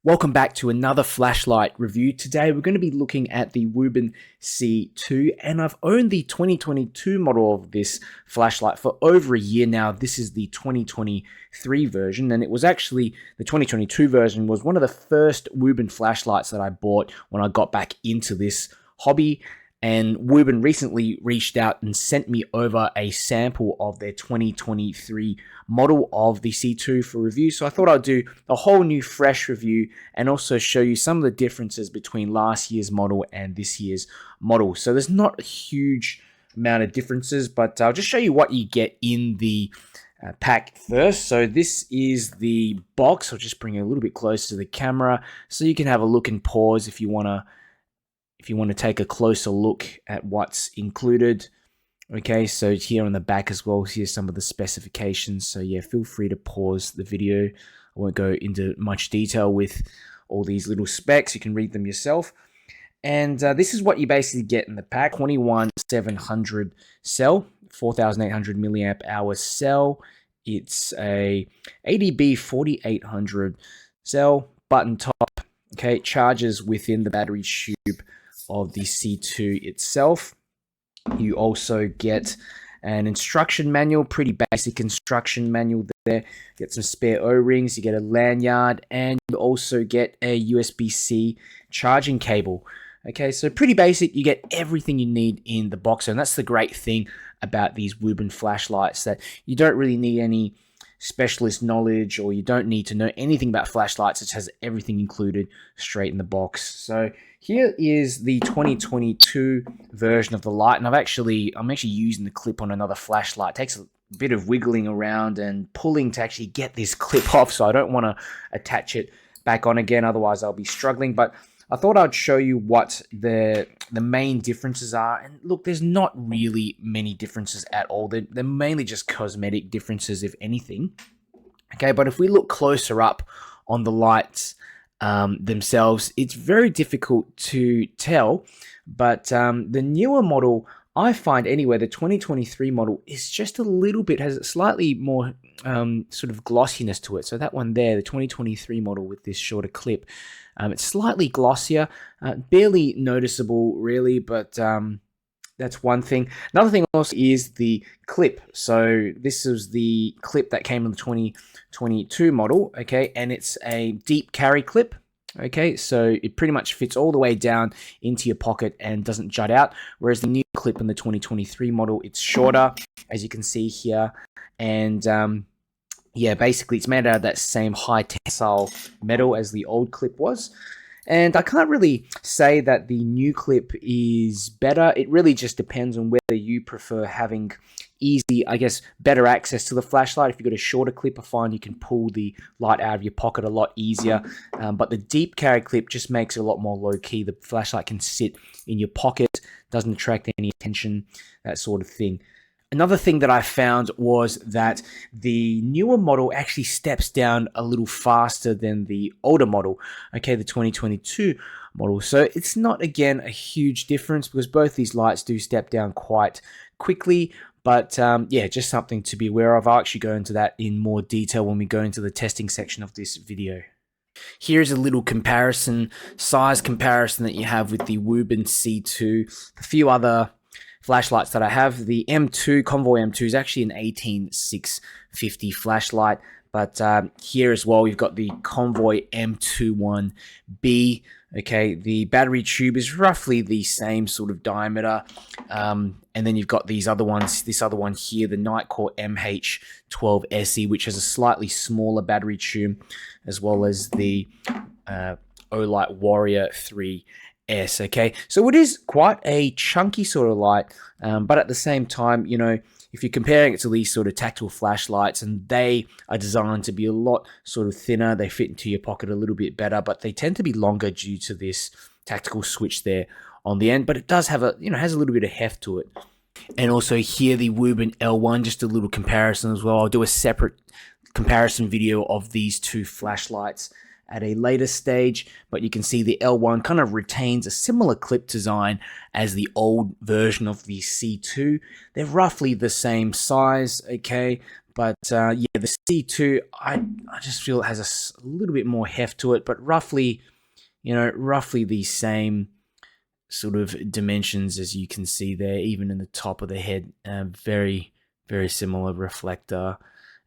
Welcome back to another flashlight review. Today we're going to be looking at the Wuben C2, and I've owned the 2022 model of this flashlight for over a year now. This is the 2023 version, and it was actually the 2022 version was one of the first Wuben flashlights that I bought when I got back into this hobby. And Wuben recently reached out and sent me over a sample of their 2023 model of the C2 for review. So I thought I'd do a whole new fresh review and also show you some of the differences between last year's model and this year's model. So there's not a huge amount of differences, but I'll just show you what you get in the pack first. So this is the box. I'll just bring it a little bit closer to the camera so you can have a look and pause if you want to take a closer look at what's included. Okay, so here on the back as well, here's some of the specifications. So yeah, feel free to pause the video. I won't go into much detail with all these little specs. You can read them yourself. And this is what you basically get in the pack. 21700 cell, 4800 milliamp hour cell. It's a ADB 4800 cell, button top. Okay, it charges within the battery tube of the C2 itself. You also get an instruction manual, pretty basic instruction manual there. Get some spare O-rings, you get a lanyard, and you also get a USB-C charging cable. Okay, so pretty basic. You get everything you need in the box, and that's the great thing about these Wuben flashlights, that you don't really need any specialist knowledge, or you don't need to know anything about flashlights. It has everything included straight in the box. So here is the 2022 version of the light, and I'm actually using the clip on another flashlight. It takes a bit of wiggling around and pulling to actually get this clip off, so I don't want to attach it back on again, otherwise I'll be struggling. But I thought I'd show you what the main differences are. And look, there's not really many differences at all. They're mainly just cosmetic differences, if anything. Okay, but if we look closer up on the lights themselves, it's very difficult to tell. But the newer model, I find anyway, the 2023 model is just a little bit, has a slightly more sort of glossiness to it. So that one there, the 2023 model with this shorter clip, it's slightly glossier, barely noticeable really, but that's one thing. Another thing also is the clip. So this is the clip that came in the 2022 model, okay, and it's a deep carry clip. Okay, so it pretty much fits all the way down into your pocket and doesn't jut out, whereas the new clip in the 2023 model, it's shorter, as you can see here, and yeah, basically it's made out of that same high tensile metal as the old clip was. And I can't really say that the new clip is better. It really just depends on whether you prefer having easy, I guess, better access to the flashlight. If you've got a shorter clip, I find you can pull the light out of your pocket a lot easier. But the deep carry clip just makes it a lot more low-key. The flashlight can sit in your pocket, doesn't attract any attention, that sort of thing. Another thing that I found was that the newer model actually steps down a little faster than the older model, okay, the 2022 model. So it's not, again, a huge difference because both these lights do step down quite quickly. But yeah, just something to be aware of. I'll actually go into that in more detail when we go into the testing section of this video. Here's a little size comparison that you have with the Wuben C2. A few other flashlights that I have. The M2, Convoy M2 is actually an 18650 flashlight, but here as well, we've got the Convoy M21B. Okay, the battery tube is roughly the same sort of diameter, and then you've got these other ones. This other one here, the Nightcore MH12SE, which has a slightly smaller battery tube, as well as the Olight Warrior 3. Okay, so it is quite a chunky sort of light, but at the same time, you know, if you're comparing it to these sort of tactile flashlights, and they are designed to be a lot sort of thinner, they fit into your pocket a little bit better, but they tend to be longer due to this tactical switch there on the end. But it does have has a little bit of heft to it. And also here, the Wuben L1, just a little comparison as well. I'll do a separate comparison video of these two flashlights at a later stage, but you can see the L1 kind of retains a similar clip design as the old version of the C2. They're roughly the same size, okay, But yeah, the C2, I just feel it has a little bit more heft to it, but roughly, roughly the same sort of dimensions as you can see there, even in the top of the head. Very, very similar reflector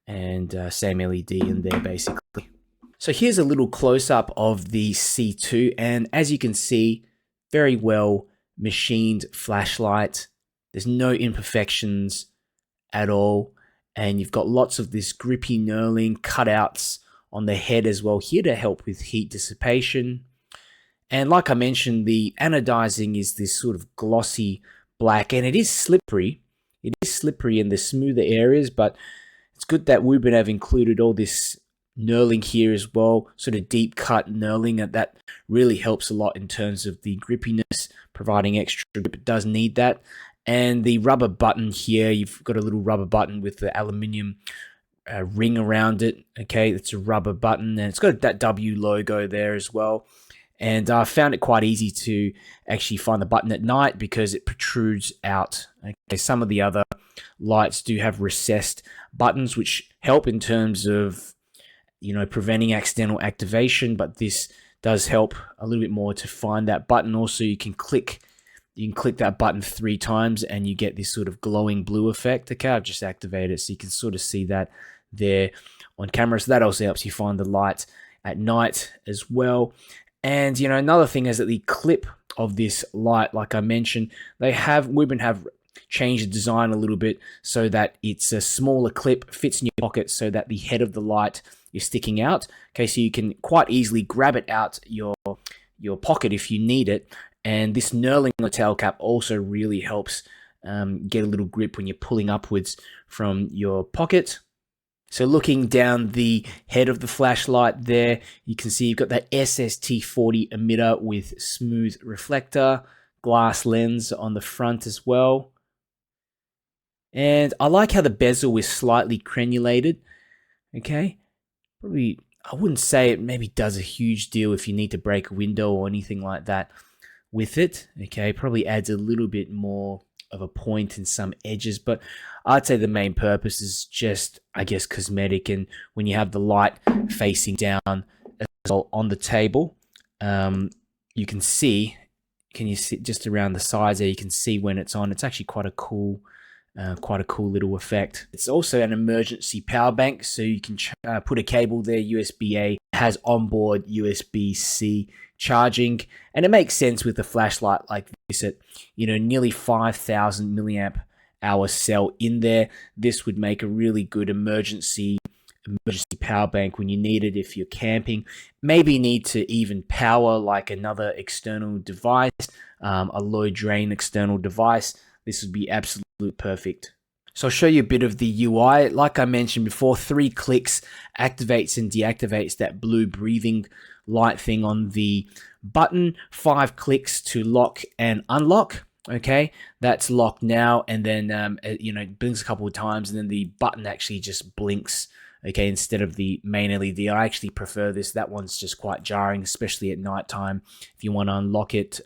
and same LED in there basically. So here's a little close-up of the C2, and as you can see, very well machined flashlight. There's no imperfections at all, and you've got lots of this grippy knurling cutouts on the head as well here to help with heat dissipation. And like I mentioned, the anodizing is this sort of glossy black, and it is slippery. It is slippery in the smoother areas, but it's good that Wuben have included all this knurling here as well, sort of deep cut knurling, and that really helps a lot in terms of the grippiness, providing extra grip. It does need that. And the rubber button here, you've got a little rubber button with the aluminium ring around it. Okay, it's a rubber button, and it's got that W logo there as well. And I found it quite easy to actually find the button at night because it protrudes out. Okay, some of the other lights do have recessed buttons, which help in terms of, preventing accidental activation, but this does help a little bit more to find that button. Also, you can click that button 3 times and you get this sort of glowing blue effect. Okay, I've just activated it, so you can sort of see that there on camera. So that also helps you find the light at night as well. And another thing is that the clip of this light, like I mentioned, Wuben have changed the design a little bit so that it's a smaller clip, fits in your pocket, so that the head of the light is sticking out. Okay, so you can quite easily grab it out your pocket if you need it. And this knurling on the tail cap also really helps get a little grip when you're pulling upwards from your pocket. So looking down the head of the flashlight there, you can see you've got that SST40 emitter with smooth reflector, glass lens on the front as well. And I like how the bezel is slightly crenulated. Okay, probably I wouldn't say it maybe does a huge deal if you need to break a window or anything like that with it. Okay, probably adds a little bit more of a point in some edges, but I'd say the main purpose is just, I guess, cosmetic. And when you have the light facing down as well on the table, you can see, just around the sides there, you can see when it's on. It's actually quite a cool little effect. It's also an emergency power bank, so you can put a cable there, USB-A, has onboard USB-C charging, and it makes sense with a flashlight like this at nearly 5,000 milliamp hour cell in there. This would make a really good emergency power bank when you need it if you're camping. Maybe need to even power like another external device, a low drain external device. This would be absolutely perfect. So I'll show you a bit of the UI. Like I mentioned before, 3 clicks activates and deactivates that blue breathing light thing on the button. 5 clicks to lock and unlock. Okay, that's locked now, and then it blinks a couple of times, and then the button actually just blinks. Okay, instead of the main LED. I actually prefer this. That one's just quite jarring, especially at nighttime. If you want to unlock it,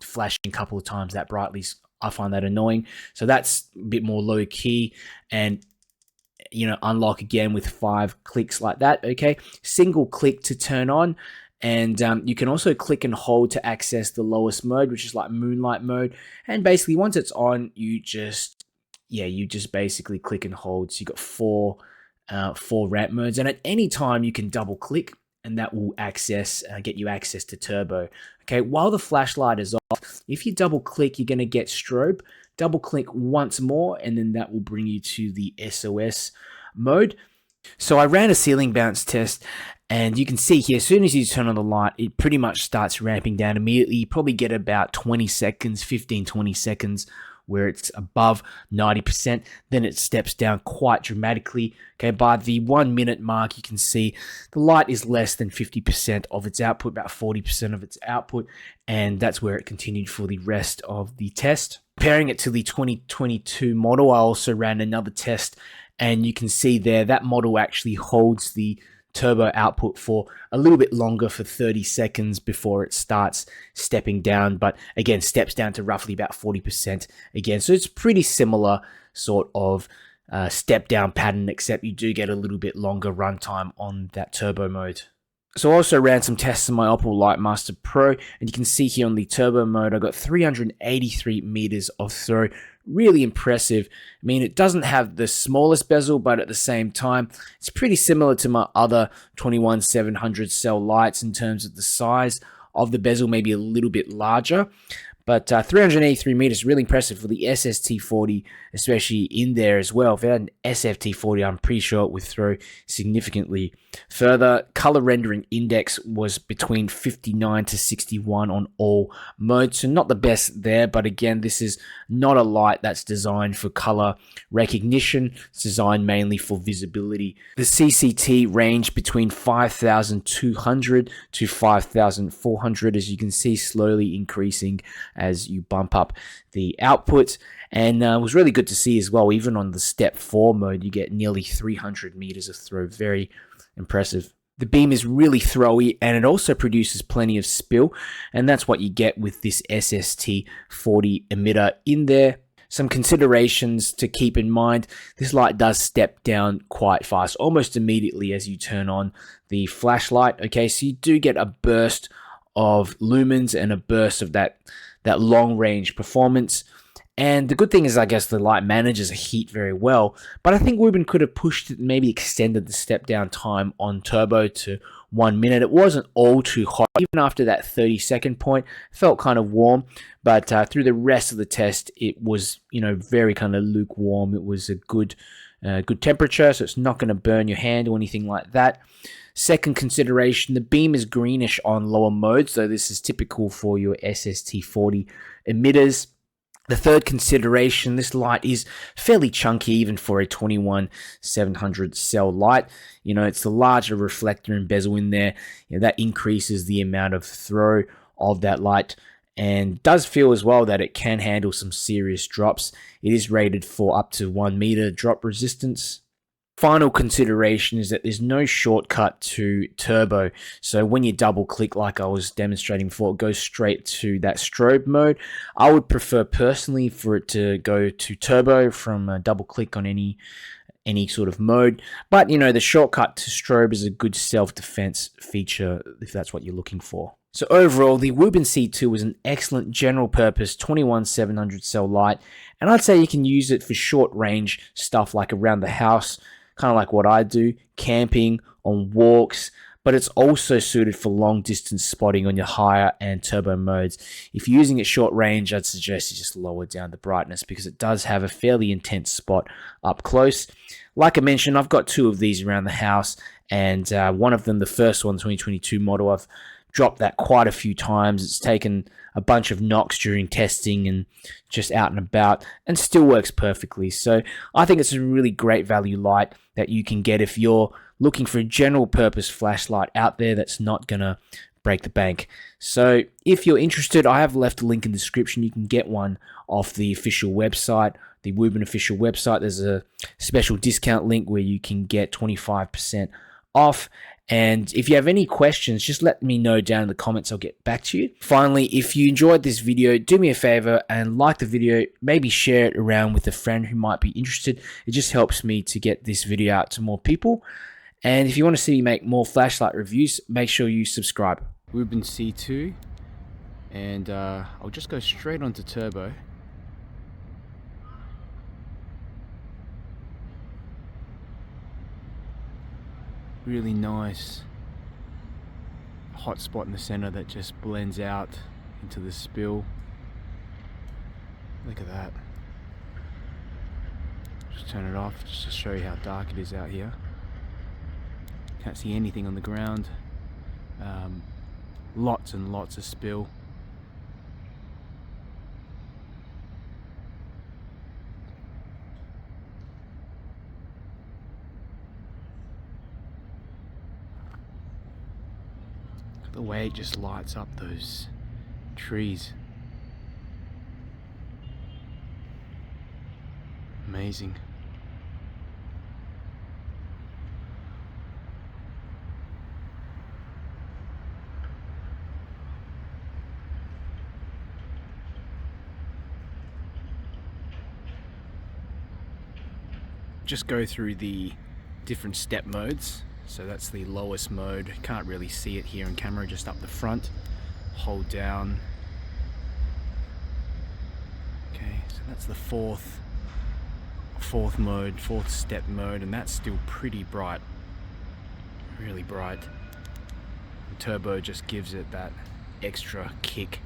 flashing a couple of times that brightly, I find that annoying. So that's a bit more low key, and unlock again with 5 clicks like that. Okay, single click to turn on, and you can also click and hold to access the lowest mode, which is like moonlight mode. And basically, once it's on, you just basically click and hold. So you got 4 ramp modes, and at any time you can double click, and that will get you access to turbo. Okay, while the flashlight is off, if you double click, you're going to get strobe. Double click once more, and then that will bring you to the SOS mode. So I ran a ceiling bounce test, and you can see here, as soon as you turn on the light, it pretty much starts ramping down immediately. You probably get about 20 seconds, 15-20 seconds where it's above 90%, then it steps down quite dramatically. Okay, by the 1 minute mark, you can see the light is less than 50% of its output, about 40% of its output, and that's where it continued for the rest of the test. Comparing it to the 2022 model, I also ran another test, and you can see there that model actually holds the turbo output for a little bit longer, for 30 seconds before it starts stepping down, but again steps down to roughly about 40% again. So it's pretty similar sort of step down pattern, except you do get a little bit longer runtime on that turbo mode. So I also ran some tests on my Opal Lightmaster Pro, and you can see here on the turbo mode, I got 383 meters of throw. Really impressive. I mean, it doesn't have the smallest bezel, but at the same time, it's pretty similar to my other 21700 cell lights in terms of the size of the bezel, maybe a little bit larger. But 383 meters, really impressive for the SST40, especially in there as well. If it had an SFT40, I'm pretty sure it would throw significantly further. Color rendering index was between 59 to 61 on all modes, so not the best there. But again, this is not a light that's designed for color recognition. It's designed mainly for visibility. The CCT range between 5,200 to 5,400, as you can see, slowly increasing as you bump up the output. And it was really good to see as well, even on the step 4 mode, you get nearly 300 meters of throw. Very impressive. The beam is really throwy, and it also produces plenty of spill, and that's what you get with this SST40 emitter in there. Some considerations to keep in mind: this light does step down quite fast, almost immediately as you turn on the flashlight. Okay, so you do get a burst of lumens and a burst of that long range performance. And the good thing is, I guess, the light manages heat very well, but I think Wuben could have pushed it, maybe extended the step down time on turbo to 1 minute. It wasn't all too hot. Even after that 30-second point, it felt kind of warm, but through the rest of the test, it was, very kind of lukewarm. It was a good temperature, so it's not going to burn your hand or anything like that. Second consideration, the beam is greenish on lower modes, so this is typical for your SST40 emitters. The third consideration, this light is fairly chunky even for a 21700 cell light. It's the larger reflector and bezel in there. That increases the amount of throw of that light, and does feel as well that it can handle some serious drops. It is rated for up to 1 meter drop resistance. Final consideration is that there's no shortcut to turbo, so when you double click like I was demonstrating before, it goes straight to that strobe mode. I would prefer personally for it to go to turbo from a double click on any sort of mode, but the shortcut to strobe is a good self-defense feature if that's what you're looking for. So overall, the Wuben C2 was an excellent general purpose 21700 cell light, and I'd say you can use it for short range stuff like around the house, kind of like what I do, camping, on walks, but it's also suited for long distance spotting on your higher and turbo modes. If you're using it short range, I'd suggest you just lower down the brightness because it does have a fairly intense spot up close. Like I mentioned, I've got 2 of these around the house, and one of them, the first one, 2022 model, I've dropped that quite a few times. It's taken a bunch of knocks during testing and just out and about, and still works perfectly. So I think it's a really great value light that you can get if you're looking for a general purpose flashlight out there that's not gonna break the bank. So if you're interested, I have left a link in the description. You can get one off the official website, the Wuben official website. There's a special discount link where you can get 25% off. And if you have any questions, just let me know down in the comments. I'll get back to you. Finally, if you enjoyed this video, do me a favor and like the video. Maybe share it around with a friend who might be interested. It just helps me to get this video out to more people. And if you want to see me make more flashlight reviews, make sure you subscribe. Wuben C2, and I'll just go straight onto turbo. Really nice hot spot in the center that just blends out into the spill. Look at that. Just turn it off just to show you how dark it is out here. Can't see anything on the ground. Lots and lots of spill. The way it just lights up those trees. Amazing. just go through the different step modes. So that's the lowest mode. Can't really see it here in camera, just up the front. Hold down. Okay, so that's the fourth mode, fourth step mode, and that's still pretty bright, really bright. The turbo just gives it that extra kick.